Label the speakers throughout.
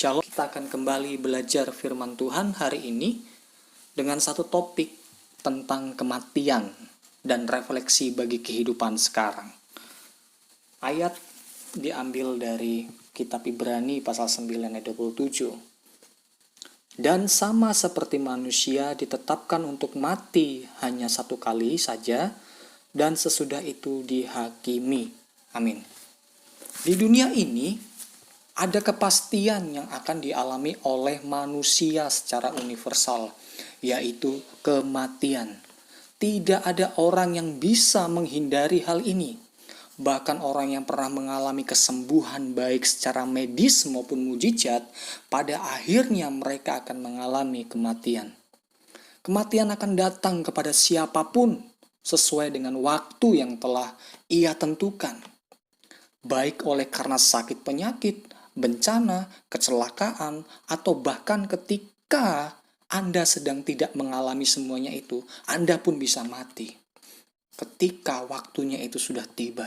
Speaker 1: Shalom, kita akan kembali belajar firman Tuhan hari ini dengan satu topik tentang kematian dan refleksi bagi kehidupan sekarang. Ayat diambil dari kitab Ibrani pasal 9 ayat 27. Dan sama seperti manusia ditetapkan untuk mati hanya satu kali saja, dan sesudah itu dihakimi. Amin. Di dunia ini, ada kepastian yang akan dialami oleh manusia secara universal, yaitu kematian. Tidak ada orang yang bisa menghindari hal ini. Bahkan orang yang pernah mengalami kesembuhan baik secara medis maupun mujizat, pada akhirnya mereka akan mengalami kematian. Kematian akan datang kepada siapapun sesuai dengan waktu yang telah ia tentukan. Baik oleh karena sakit penyakit, bencana, kecelakaan, atau bahkan ketika Anda sedang tidak mengalami semuanya itu, Anda pun bisa mati ketika waktunya itu sudah tiba.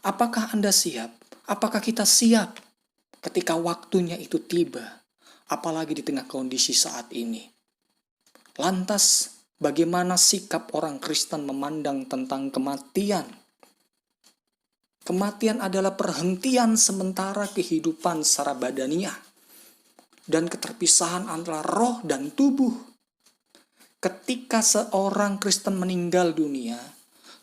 Speaker 1: Apakah Anda siap? Apakah kita siap ketika waktunya itu tiba? Apalagi di tengah kondisi saat ini. Lantas, bagaimana sikap orang Kristen memandang tentang kematian? Kematian adalah perhentian sementara kehidupan secara badaniah dan keterpisahan antara roh dan tubuh. Ketika seorang Kristen meninggal dunia,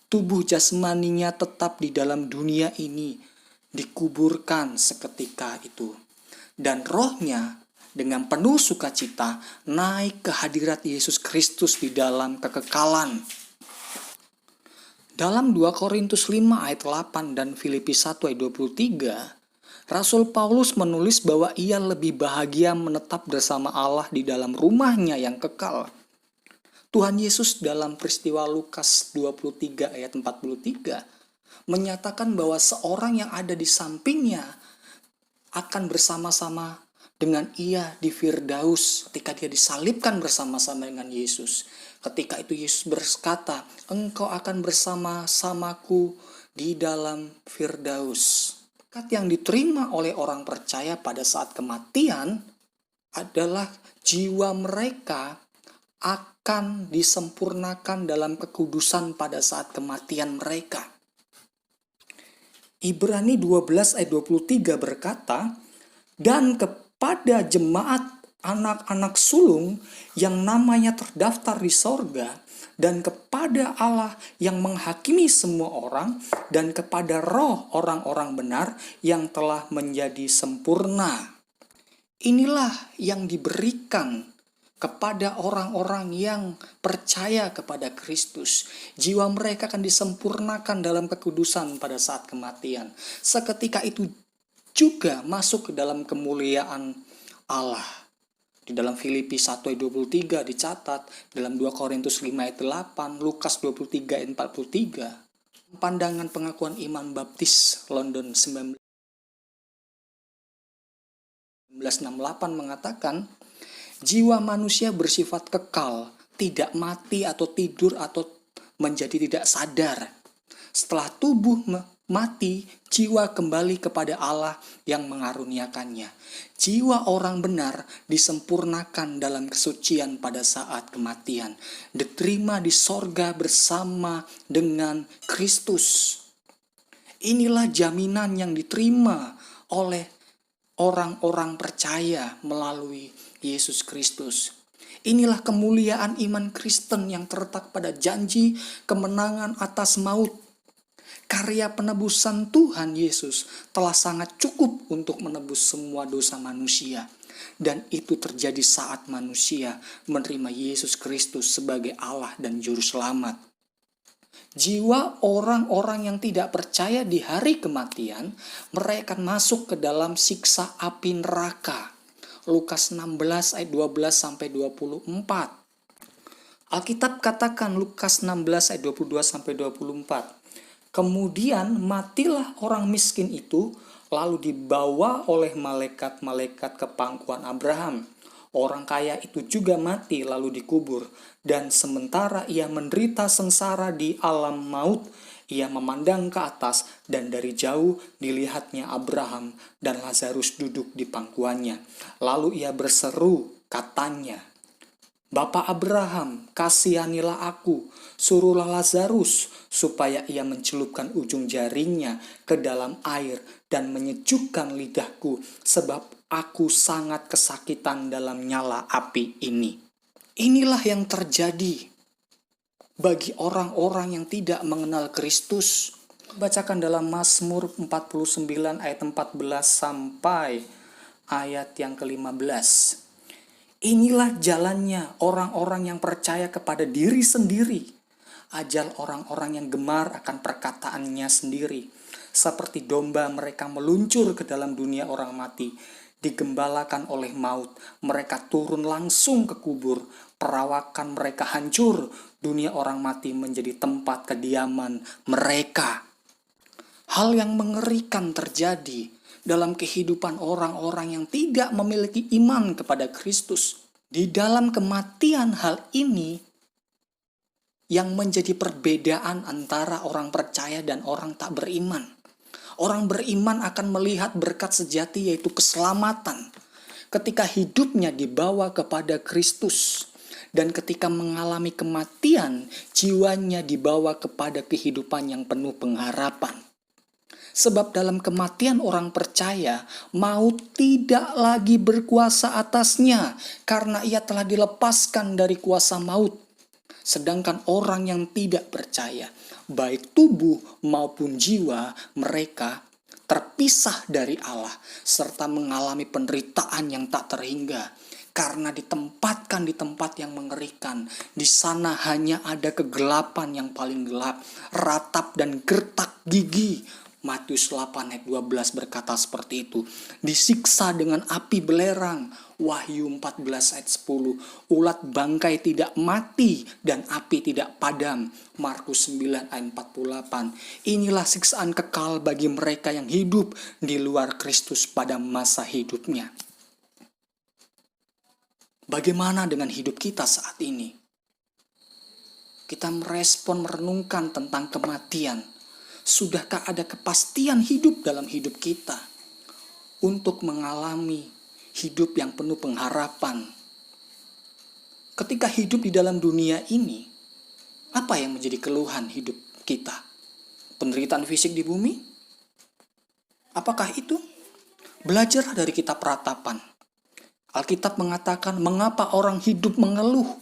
Speaker 1: tubuh jasmaninya tetap di dalam dunia ini, dikuburkan seketika itu. Dan rohnya dengan penuh sukacita naik ke hadirat Yesus Kristus di dalam kekekalan. Dalam 2 Korintus 5 ayat 8 dan Filipi 1 ayat 23, Rasul Paulus menulis bahwa ia lebih bahagia menetap bersama Allah di dalam rumahnya yang kekal. Tuhan Yesus dalam peristiwa Lukas 23 ayat 43 menyatakan bahwa seorang yang ada di sampingnya akan bersama-sama dengan ia di Firdaus ketika dia disalibkan bersama-sama dengan Yesus. Ketika itu Yesus berkata, engkau akan bersama-samaku di dalam Firdaus. Berkat yang diterima oleh orang percaya pada saat kematian adalah jiwa mereka akan disempurnakan dalam kekudusan pada saat kematian mereka. Ibrani 12 ayat 23 berkata, dan kepada jemaat anak-anak sulung yang namanya terdaftar di sorga, dan kepada Allah yang menghakimi semua orang, dan kepada roh orang-orang benar yang telah menjadi sempurna. Inilah yang diberikan kepada orang-orang yang percaya kepada Kristus. Jiwa mereka akan disempurnakan dalam kekudusan pada saat kematian. Seketika itu juga masuk ke dalam kemuliaan Allah. Di dalam Filipi 1 ayat 23 dicatat, dalam 2 Korintus 5 ayat 8, Lukas 23 ayat 43. Pandangan pengakuan iman baptis London 1968 mengatakan, jiwa manusia bersifat kekal, tidak mati atau tidur atau menjadi tidak sadar. Setelah tubuh mati, jiwa kembali kepada Allah yang mengaruniakannya. Jiwa orang benar disempurnakan dalam kesucian pada saat kematian, diterima di sorga bersama dengan Kristus. Inilah jaminan yang diterima oleh orang-orang percaya melalui Yesus Kristus. Inilah kemuliaan iman Kristen yang terletak pada janji kemenangan atas maut. Karya penebusan Tuhan Yesus telah sangat cukup untuk menebus semua dosa manusia. Dan itu terjadi saat manusia menerima Yesus Kristus sebagai Allah dan Juru Selamat. Jiwa orang-orang yang tidak percaya di hari kematian, mereka akan masuk ke dalam siksa api neraka. Lukas 16 ayat 12 sampai 24. Alkitab katakan Lukas 16 ayat 22 sampai 24. Kemudian matilah orang miskin itu, lalu dibawa oleh malaikat-malaikat ke pangkuan Abraham. Orang kaya itu juga mati lalu dikubur, dan sementara ia menderita sengsara di alam maut, Ia memandang ke atas dan dari jauh dilihatnya Abraham dan Lazarus duduk di pangkuannya. Lalu ia berseru, katanya, "Bapa Abraham, kasihanilah aku, suruhlah Lazarus supaya ia mencelupkan ujung jaringnya ke dalam air dan menyejukkan lidahku, sebab aku sangat kesakitan dalam nyala api ini." Inilah yang terjadi bagi orang-orang yang tidak mengenal Kristus. Bacakan dalam Mazmur 49 ayat 14 sampai ayat yang ke-15. Inilah jalannya orang-orang yang percaya kepada diri sendiri. Ajal orang-orang yang gemar akan perkataannya sendiri. Seperti domba mereka meluncur ke dalam dunia orang mati. Digembalakan oleh maut, mereka turun langsung ke kubur. Perawakan mereka hancur, dunia orang mati menjadi tempat kediaman mereka. Hal yang mengerikan terjadi dalam kehidupan orang-orang yang tidak memiliki iman kepada Kristus. Di dalam kematian hal ini yang menjadi perbedaan antara orang percaya dan orang tak beriman. Orang beriman akan melihat berkat sejati yaitu keselamatan ketika hidupnya dibawa kepada Kristus. Dan ketika mengalami kematian, jiwanya dibawa kepada kehidupan yang penuh pengharapan. Sebab dalam kematian orang percaya, maut tidak lagi berkuasa atasnya karena ia telah dilepaskan dari kuasa maut. Sedangkan orang yang tidak percaya, baik tubuh maupun jiwa mereka terpisah dari Allah serta mengalami penderitaan yang tak terhingga. Karena ditempatkan di tempat yang mengerikan. Di sana hanya ada kegelapan yang paling gelap, ratap dan gertak gigi. Matius 8 ayat 12 berkata seperti itu. Disiksa dengan api belerang. Wahyu 14 ayat 10. Ulat bangkai tidak mati dan api tidak padam. Markus 9 ayat 48. Inilah siksaan kekal bagi mereka yang hidup di luar Kristus pada masa hidupnya. Bagaimana dengan hidup kita saat ini? Kita merespon, merenungkan tentang kematian. Sudahkah ada kepastian hidup dalam hidup kita untuk mengalami hidup yang penuh pengharapan? Ketika hidup di dalam dunia ini, apa yang menjadi keluhan hidup kita? Penderitaan fisik di bumi? Apakah itu? Belajar dari kitab Ratapan. Alkitab mengatakan, mengapa orang hidup mengeluh?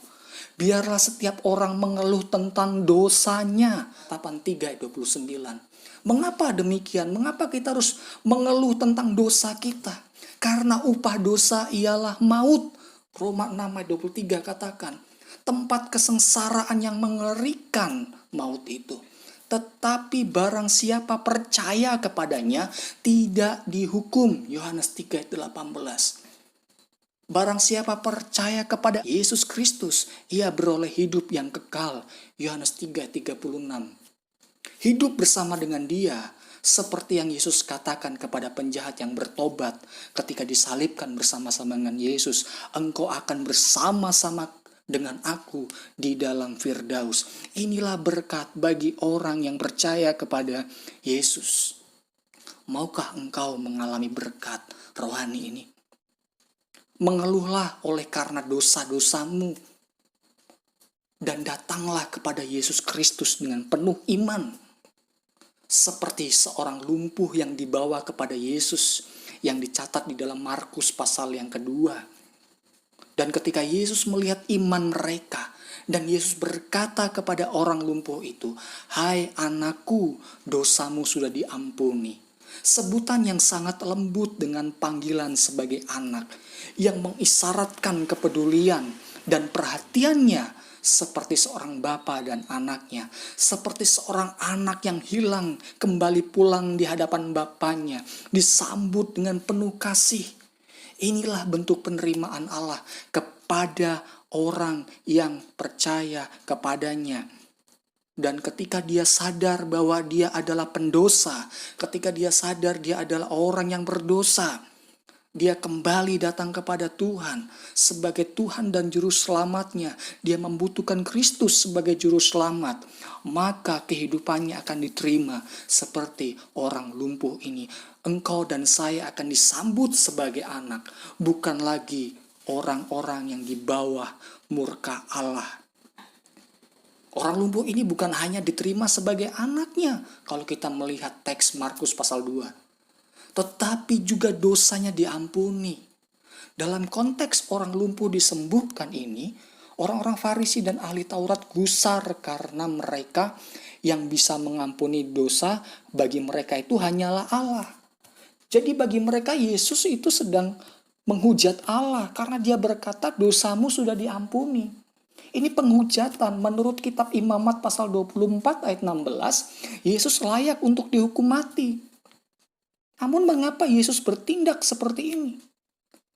Speaker 1: Biarlah setiap orang mengeluh tentang dosanya. Ratapan 3 ayat 29. Mengapa demikian? Mengapa kita harus mengeluh tentang dosa kita? Karena upah dosa ialah maut. Roma 6 ayat 23 katakan, tempat kesengsaraan yang mengerikan maut itu. Tetapi barang siapa percaya kepadanya tidak dihukum. Yohanes 3 ayat 18. Barang siapa percaya kepada Yesus Kristus, ia beroleh hidup yang kekal. Yohanes 3:36. Hidup bersama dengan Dia, seperti yang Yesus katakan kepada penjahat yang bertobat ketika disalibkan bersama-sama dengan Yesus, engkau akan bersama-sama dengan aku di dalam Firdaus. Inilah berkat bagi orang yang percaya kepada Yesus. Maukah engkau mengalami berkat rohani ini? Mengeluhlah oleh karena dosa-dosamu. Dan datanglah kepada Yesus Kristus dengan penuh iman. Seperti seorang lumpuh yang dibawa kepada Yesus yang dicatat di dalam Markus pasal yang kedua. Dan ketika Yesus melihat iman mereka, dan Yesus berkata kepada orang lumpuh itu, "Hai anakku, dosamu sudah diampuni." Sebutan yang sangat lembut dengan panggilan sebagai anak, yang mengisyaratkan kepedulian dan perhatiannya seperti seorang bapa dan anaknya, seperti seorang anak yang hilang kembali pulang di hadapan bapaknya, disambut dengan penuh kasih. Inilah bentuk penerimaan Allah kepada orang yang percaya kepadanya. Dan ketika dia sadar bahwa dia adalah pendosa, ketika dia sadar dia adalah orang yang berdosa, Dia kembali datang kepada Tuhan sebagai Tuhan dan Juru Selamatnya. Dia membutuhkan Kristus sebagai Juru Selamat. Maka kehidupannya akan diterima seperti orang lumpuh ini. Engkau dan saya akan disambut sebagai anak. Bukan lagi orang-orang yang di bawah murka Allah. Orang lumpuh ini bukan hanya diterima sebagai anaknya. Kalau kita melihat teks Markus pasal 2. Tetapi juga dosanya diampuni. Dalam konteks orang lumpuh disembuhkan ini, orang-orang Farisi dan ahli Taurat gusar karena mereka yang bisa mengampuni dosa bagi mereka itu hanyalah Allah. Jadi bagi mereka Yesus itu sedang menghujat Allah karena dia berkata dosamu sudah diampuni. Ini penghujatan menurut kitab Imamat pasal 24 ayat 16, Yesus layak untuk dihukum mati. Namun mengapa Yesus bertindak seperti ini?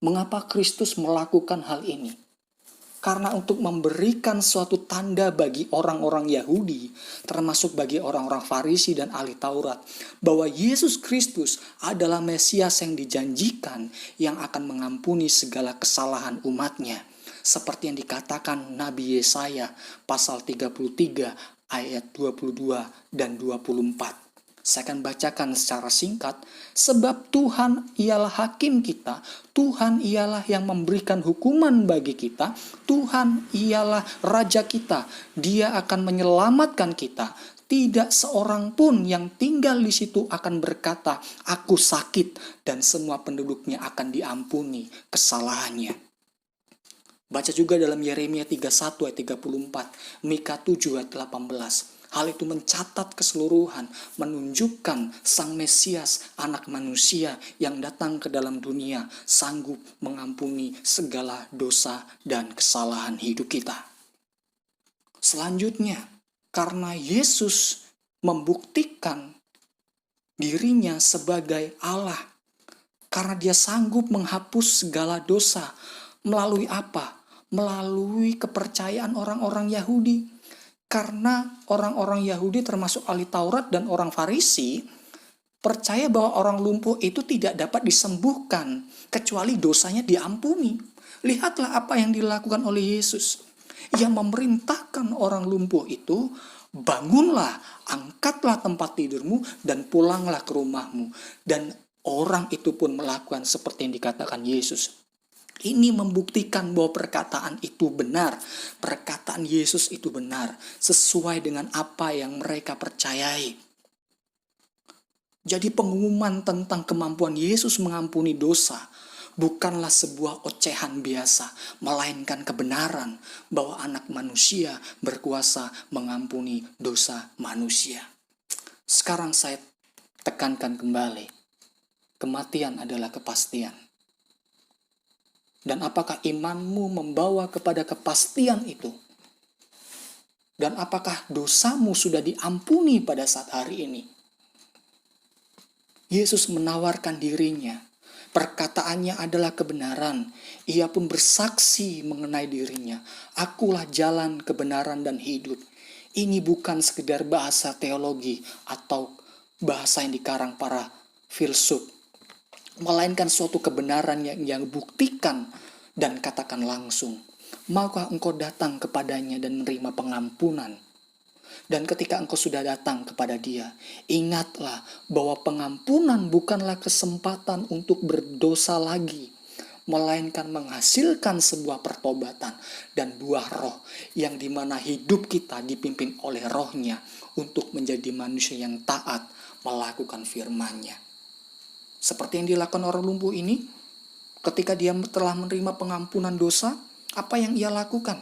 Speaker 1: Mengapa Kristus melakukan hal ini? Karena untuk memberikan suatu tanda bagi orang-orang Yahudi, termasuk bagi orang-orang Farisi dan ahli Taurat, bahwa Yesus Kristus adalah Mesias yang dijanjikan yang akan mengampuni segala kesalahan umatnya. Seperti yang dikatakan Nabi Yesaya pasal 33 ayat 22 dan 24. Saya akan bacakan secara singkat. Sebab Tuhan ialah hakim kita, Tuhan ialah yang memberikan hukuman bagi kita, Tuhan ialah Raja kita, Dia akan menyelamatkan kita. Tidak seorang pun yang tinggal di situ akan berkata, aku sakit, dan semua penduduknya akan diampuni kesalahannya. Baca juga dalam Yeremia 31 ayat 34, Mika 7 ayat 18. Hal itu mencatat keseluruhan, menunjukkan Sang Mesias, anak manusia yang datang ke dalam dunia, sanggup mengampuni segala dosa dan kesalahan hidup kita. Selanjutnya, karena Yesus membuktikan dirinya sebagai Allah, karena dia sanggup menghapus segala dosa, melalui apa? Melalui kepercayaan orang-orang Yahudi. Karena orang-orang Yahudi termasuk ahli Taurat dan orang Farisi percaya bahwa orang lumpuh itu tidak dapat disembuhkan kecuali dosanya diampuni. Lihatlah apa yang dilakukan oleh Yesus. Ia memerintahkan orang lumpuh itu, bangunlah, angkatlah tempat tidurmu dan pulanglah ke rumahmu. Dan orang itu pun melakukan seperti yang dikatakan Yesus. Ini membuktikan bahwa perkataan itu benar. Perkataan Yesus itu benar. Sesuai dengan apa yang mereka percayai. Jadi pengumuman tentang kemampuan Yesus mengampuni dosa bukanlah sebuah ocehan biasa, melainkan kebenaran bahwa anak manusia berkuasa mengampuni dosa manusia. Sekarang saya tekankan kembali. Kematian adalah kepastian. Dan apakah imanmu membawa kepada kepastian itu? Dan apakah dosamu sudah diampuni pada saat hari ini? Yesus menawarkan dirinya. Perkataannya adalah kebenaran. Ia pun bersaksi mengenai dirinya. Akulah jalan, kebenaran, dan hidup. Ini bukan sekedar bahasa teologi atau bahasa yang dikarang para filsuf, melainkan suatu kebenaran yang buktikan dan katakan langsung. Maukah engkau datang kepadanya dan menerima pengampunan? Dan ketika engkau sudah datang kepada dia, ingatlah bahwa pengampunan bukanlah kesempatan untuk berdosa lagi, melainkan menghasilkan sebuah pertobatan dan buah roh yang dimana hidup kita dipimpin oleh rohnya untuk menjadi manusia yang taat melakukan firman-Nya. Seperti yang dilakukan orang lumpuh ini, ketika dia telah menerima pengampunan dosa, apa yang ia lakukan?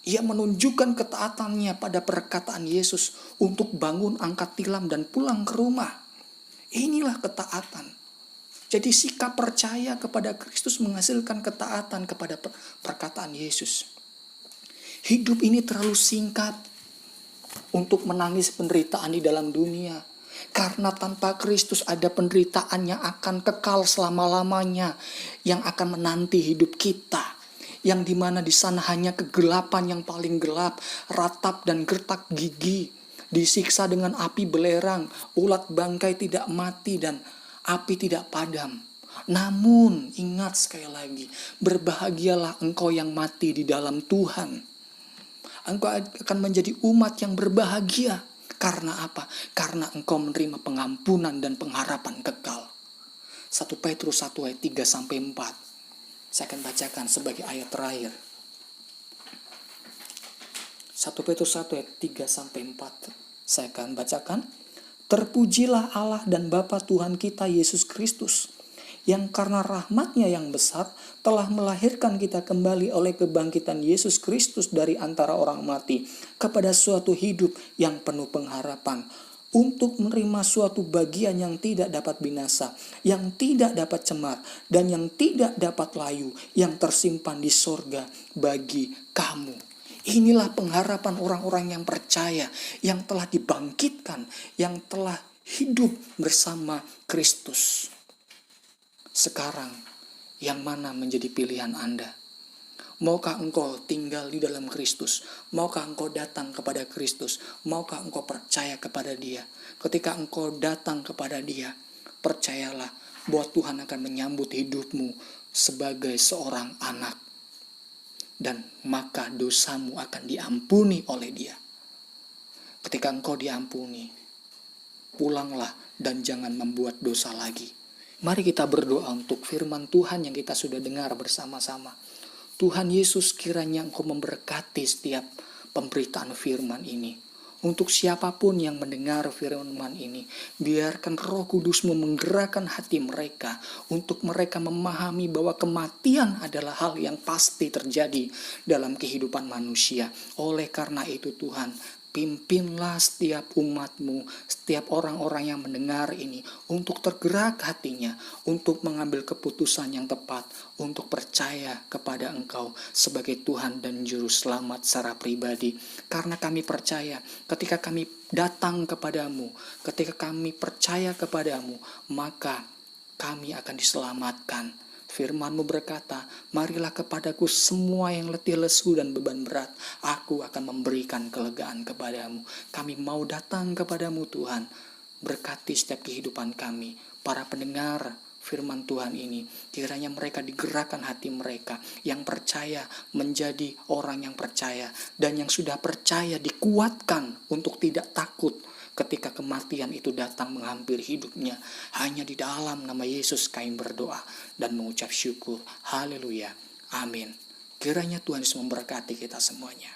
Speaker 1: Ia menunjukkan ketaatannya pada perkataan Yesus untuk bangun, angkat tilam, dan pulang ke rumah. Inilah ketaatan. Jadi sikap percaya kepada Kristus menghasilkan ketaatan kepada perkataan Yesus. Hidup ini terlalu singkat untuk menangis penderitaan di dalam dunia. Karena tanpa Kristus ada penderitaan yang akan kekal selama-lamanya, yang akan menanti hidup kita, yang dimana di sana hanya kegelapan yang paling gelap, ratap dan gertak gigi, disiksa dengan api belerang, ulat bangkai tidak mati dan api tidak padam. Namun ingat sekali lagi, berbahagialah engkau yang mati di dalam Tuhan. Engkau akan menjadi umat yang berbahagia. Karena apa? Karena engkau menerima pengampunan dan pengharapan kekal. 1 Petrus 1 ayat 3-4. Saya akan bacakan sebagai ayat terakhir. 1 Petrus 1 ayat 3-4. Saya akan bacakan. Terpujilah Allah dan Bapa Tuhan kita Yesus Kristus, yang karena rahmat-Nya yang besar telah melahirkan kita kembali oleh kebangkitan Yesus Kristus dari antara orang mati kepada suatu hidup yang penuh pengharapan, untuk menerima suatu bagian yang tidak dapat binasa, yang tidak dapat cemar, dan yang tidak dapat layu, yang tersimpan di sorga bagi kamu. Inilah pengharapan orang-orang yang percaya, yang telah dibangkitkan, yang telah hidup bersama Kristus. Sekarang, yang mana menjadi pilihan Anda? Maukah engkau tinggal di dalam Kristus? Maukah engkau datang kepada Kristus? Maukah engkau percaya kepada Dia? Ketika engkau datang kepada Dia, percayalah bahwa Tuhan akan menyambut hidupmu sebagai seorang anak. Dan maka dosamu akan diampuni oleh Dia. Ketika engkau diampuni, pulanglah dan jangan membuat dosa lagi. Mari kita berdoa untuk firman Tuhan yang kita sudah dengar bersama-sama. Tuhan Yesus, kiranya Engkau memberkati setiap pemberitaan firman ini. Untuk siapapun yang mendengar firman ini, biarkan Roh Kudus-Mu menggerakkan hati mereka untuk mereka memahami bahwa kematian adalah hal yang pasti terjadi dalam kehidupan manusia. Oleh karena itu Tuhan, pimpinlah setiap umat-Mu, setiap orang-orang yang mendengar ini untuk tergerak hatinya, untuk mengambil keputusan yang tepat, untuk percaya kepada Engkau sebagai Tuhan dan Juru Selamat secara pribadi. Karena kami percaya ketika kami datang kepadamu, ketika kami percaya kepadamu, maka kami akan diselamatkan. Firman-Mu berkata, marilah kepadaku semua yang letih lesu dan beban berat, aku akan memberikan kelegaan kepadamu. Kami mau datang kepadamu Tuhan, berkati setiap kehidupan kami, para pendengar firman Tuhan ini, kiranya mereka digerakkan hati mereka, yang percaya menjadi orang yang percaya, dan yang sudah percaya dikuatkan untuk tidak takut ketika kematian itu datang menghampiri hidupnya. Hanya di dalam nama Yesus kami berdoa dan mengucap syukur. Haleluya. Amin. Kiranya Tuhan Yesus memberkati kita semuanya.